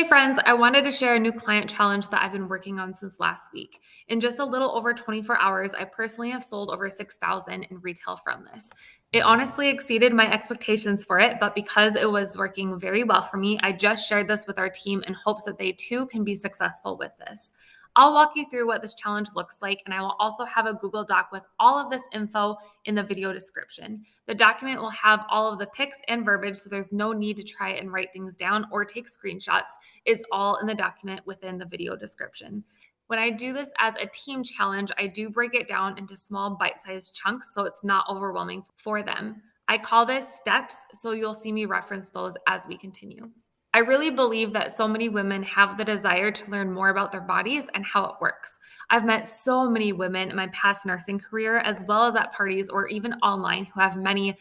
Hey friends, I wanted to share a new client challenge that I've been working on since last week. In just a little over 24 hours, I personally have sold over 6,000 in retail from this. It honestly exceeded my expectations for it, but because it was working very well for me, I just shared this with our team in hopes that they too can be successful with this. I'll walk you through what this challenge looks like, and I will also have a Google Doc with all of this info in the video description. The document will have all of the pics and verbiage, so there's no need to try and write things down or take screenshots. It's all in the document within the video description. When I do this as a team challenge, I do break it down into small bite-sized chunks so it's not overwhelming for them. I call this steps, so you'll see me reference those as we continue. I really believe that so many women have the desire to learn more about their bodies and how it works. I've met so many women in my past nursing career, as well as at parties or even online, who have many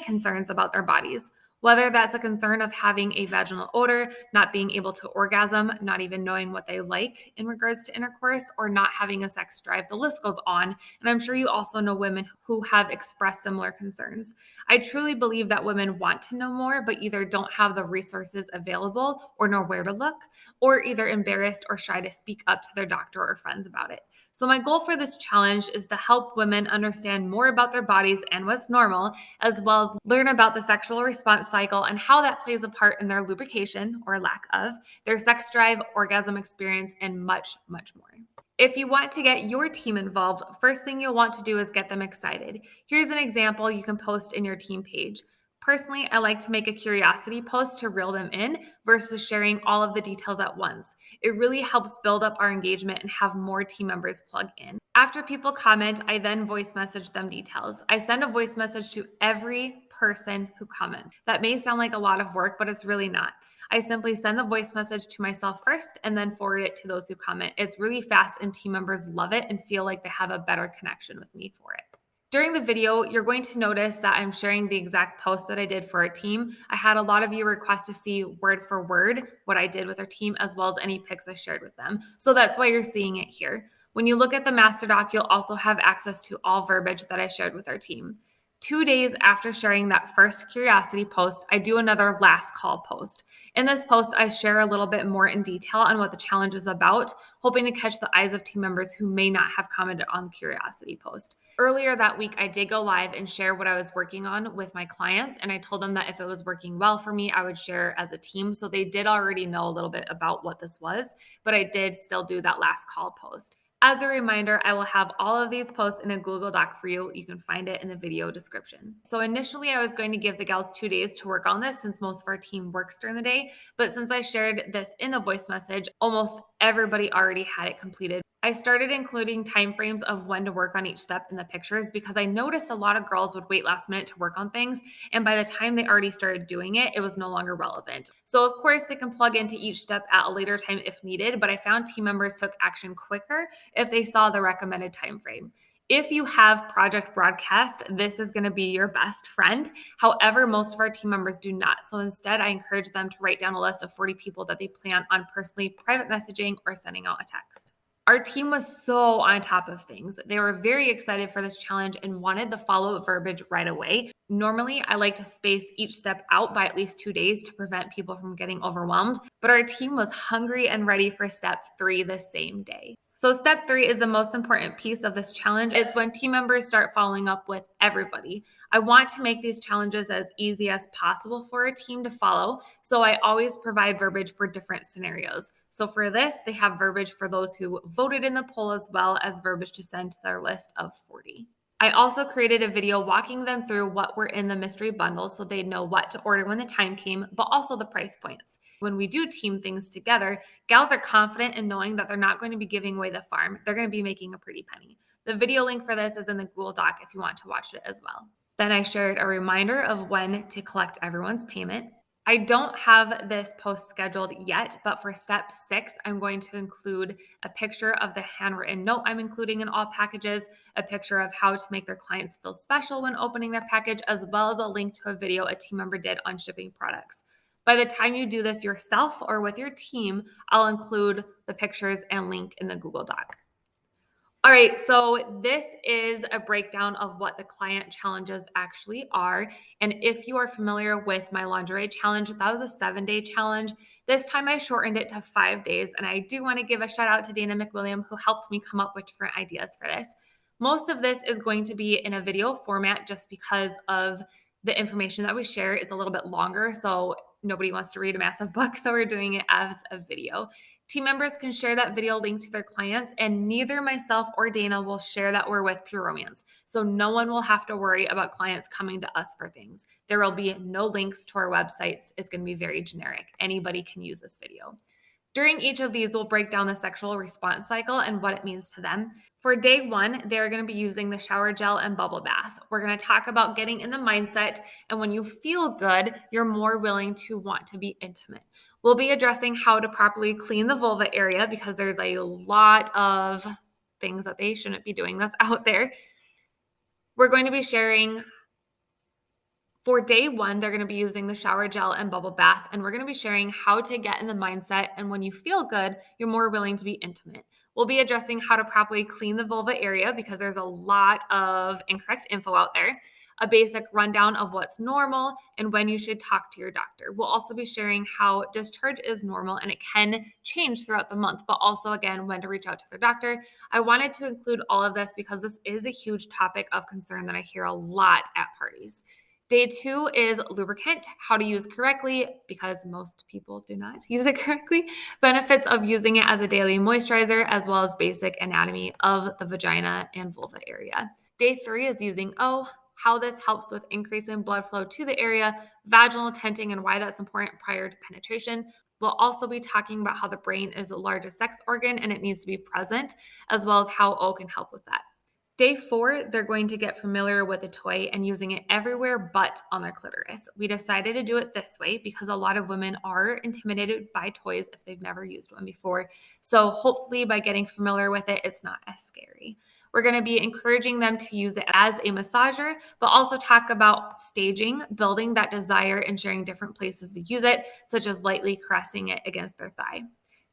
concerns about their bodies. Whether that's a concern of having a vaginal odor, not being able to orgasm, not even knowing what they like in regards to intercourse, or not having a sex drive, the list goes on. And I'm sure you also know women who have expressed similar concerns. I truly believe that women want to know more, but either don't have the resources available or know where to look, or either embarrassed or shy to speak up to their doctor or friends about it. So my goal for this challenge is to help women understand more about their bodies and what's normal, as well as learn about the sexual response cycle and how that plays a part in their lubrication or lack of, their sex drive, orgasm experience, and much more. If you want to get your team involved, first thing you'll want to do is get them excited. Here's an example you can post in your team page. Personally, I like to make a curiosity post to reel them in versus sharing all of the details at once. It really helps build up our engagement and have more team members plug in. After people comment, I then voice message them details. I send a voice message to every person who comments. That may sound like a lot of work, but it's really not. I simply send the voice message to myself first and then forward it to those who comment. It's really fast and team members love it and feel like they have a better connection with me for it. During the video, you're going to notice that I'm sharing the exact post that I did for our team. I had a lot of you request to see word for word what I did with our team, as well as any pics I shared with them. So that's why you're seeing it here. When you look at the master doc, you'll also have access to all verbiage that I shared with our team. 2 days after sharing that first curiosity post, I do another last call post. In this post, I share a little bit more in detail on what the challenge is about, hoping to catch the eyes of team members who may not have commented on the curiosity post. Earlier that week, I did go live and share what I was working on with my clients, and I told them that if it was working well for me, I would share as a team. So they did already know a little bit about what this was, but I did still do that last call post. As a reminder, I will have all of these posts in a Google Doc for you. You can find it in the video description. So initially, I was going to give the gals 2 days to work on this since most of our team works during the day. But since I shared this in the voice message, almost everybody already had it completed. I started including timeframes of when to work on each step in the pictures because I noticed a lot of girls would wait last minute to work on things. And by the time they already started doing it, it was no longer relevant. So of course, they can plug into each step at a later time if needed, but I found team members took action quicker if they saw the recommended time frame. If you have project broadcast, this is going to be your best friend. However, most of our team members do not. So instead, I encourage them to write down a list of 40 people that they plan on personally private messaging or sending out a text. Our team was so on top of things. They were very excited for this challenge and wanted the follow-up verbiage right away. Normally, I like to space each step out by at least 2 days to prevent people from getting overwhelmed, but our team was hungry and ready for step 3 the same day. So step 3 is the most important piece of this challenge. It's when team members start following up with everybody. I want to make these challenges as easy as possible for a team to follow, so I always provide verbiage for different scenarios. So for this, they have verbiage for those who voted in the poll as well as verbiage to send to their list of 40. I also created a video walking them through what were in the mystery bundle so they know what to order when the time came, but also the price points. When we do team things together, gals are confident in knowing that they're not going to be giving away the farm. They're going to be making a pretty penny. The video link for this is in the Google Doc if you want to watch it as well. Then I shared a reminder of when to collect everyone's payment. I don't have this post scheduled yet, but for step 6, I'm going to include a picture of the handwritten note I'm including in all packages, a picture of how to make their clients feel special when opening their package, as well as a link to a video a team member did on shipping products. By the time you do this yourself or with your team, I'll include the pictures and link in the Google Doc. All right, so this is a breakdown of what the client challenges actually are. And if you are familiar with my lingerie challenge, that was a 7-day challenge. This time I shortened it to 5 days. And I do want to give a shout out to Dana McWilliam, who helped me come up with different ideas for this. Most of this is going to be in a video format just because of the information that we share is a little bit longer. So nobody wants to read a massive book. So we're doing it as a video. Team members can share that video link to their clients, and neither myself or Dana will share that we're with Pure Romance. So no one will have to worry about clients coming to us for things. There will be no links to our websites. It's going to be very generic. Anybody can use this video. During each of these, we'll break down the sexual response cycle and what it means to them. For day one, they're going to be using the shower gel and bubble bath. We're going to talk about getting in the mindset, and when you feel good, you're more willing to want to be intimate. We'll be addressing how to properly clean the vulva area because there's a lot of things that they shouldn't be doing that's out there. We're going to be sharing for day one, they're going to be using the shower gel and bubble bath, and we're going to be sharing how to get in the mindset. And when you feel good, you're more willing to be intimate. We'll be addressing how to properly clean the vulva area because there's a lot of incorrect info out there, a basic rundown of what's normal, and when you should talk to your doctor. We'll also be sharing how discharge is normal and it can change throughout the month, but also, again, when to reach out to their doctor. I wanted to include all of this because this is a huge topic of concern that I hear a lot at parties. Day two is lubricant, how to use correctly because most people do not use it correctly. Benefits of using it as a daily moisturizer, as well as basic anatomy of the vagina and vulva area. Day three is using O, how this helps with increasing blood flow to the area, vaginal tenting, and why that's important prior to penetration. We'll also be talking about how the brain is the largest sex organ and it needs to be present, as well as how O can help with that. Day four, they're going to get familiar with the toy and using it everywhere but on their clitoris. We decided to do it this way because a lot of women are intimidated by toys if they've never used one before. So hopefully by getting familiar with it, it's not as scary. We're going to be encouraging them to use it as a massager, but also talk about staging, building that desire, and sharing different places to use it, such as lightly caressing it against their thigh.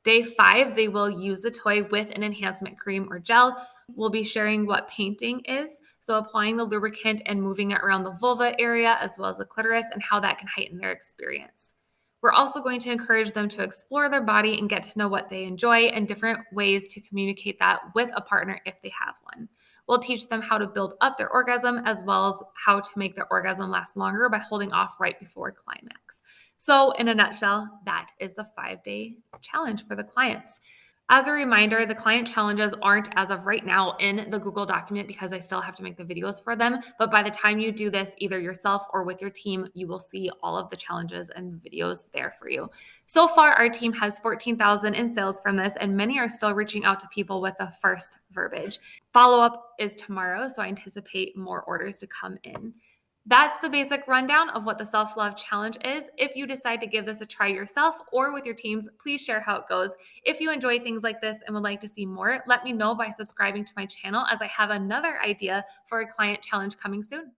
Day five, they will use the toy with an enhancement cream or gel. We'll be sharing what painting is, so applying the lubricant and moving it around the vulva area as well as the clitoris and how that can heighten their experience. We're also going to encourage them to explore their body and get to know what they enjoy and different ways to communicate that with a partner if they have one. We'll teach them how to build up their orgasm as well as how to make their orgasm last longer by holding off right before climax. So, in a nutshell, that is the 5-day challenge for the clients. As a reminder, the client challenges aren't as of right now in the Google document because I still have to make the videos for them. But by the time you do this, either yourself or with your team, you will see all of the challenges and videos there for you. So far, our team has 14,000 in sales from this, and many are still reaching out to people with the first verbiage. Follow-up is tomorrow, so I anticipate more orders to come in. That's the basic rundown of what the self-love challenge is. If you decide to give this a try yourself or with your teams, please share how it goes. If you enjoy things like this and would like to see more, let me know by subscribing to my channel as I have another idea for a client challenge coming soon.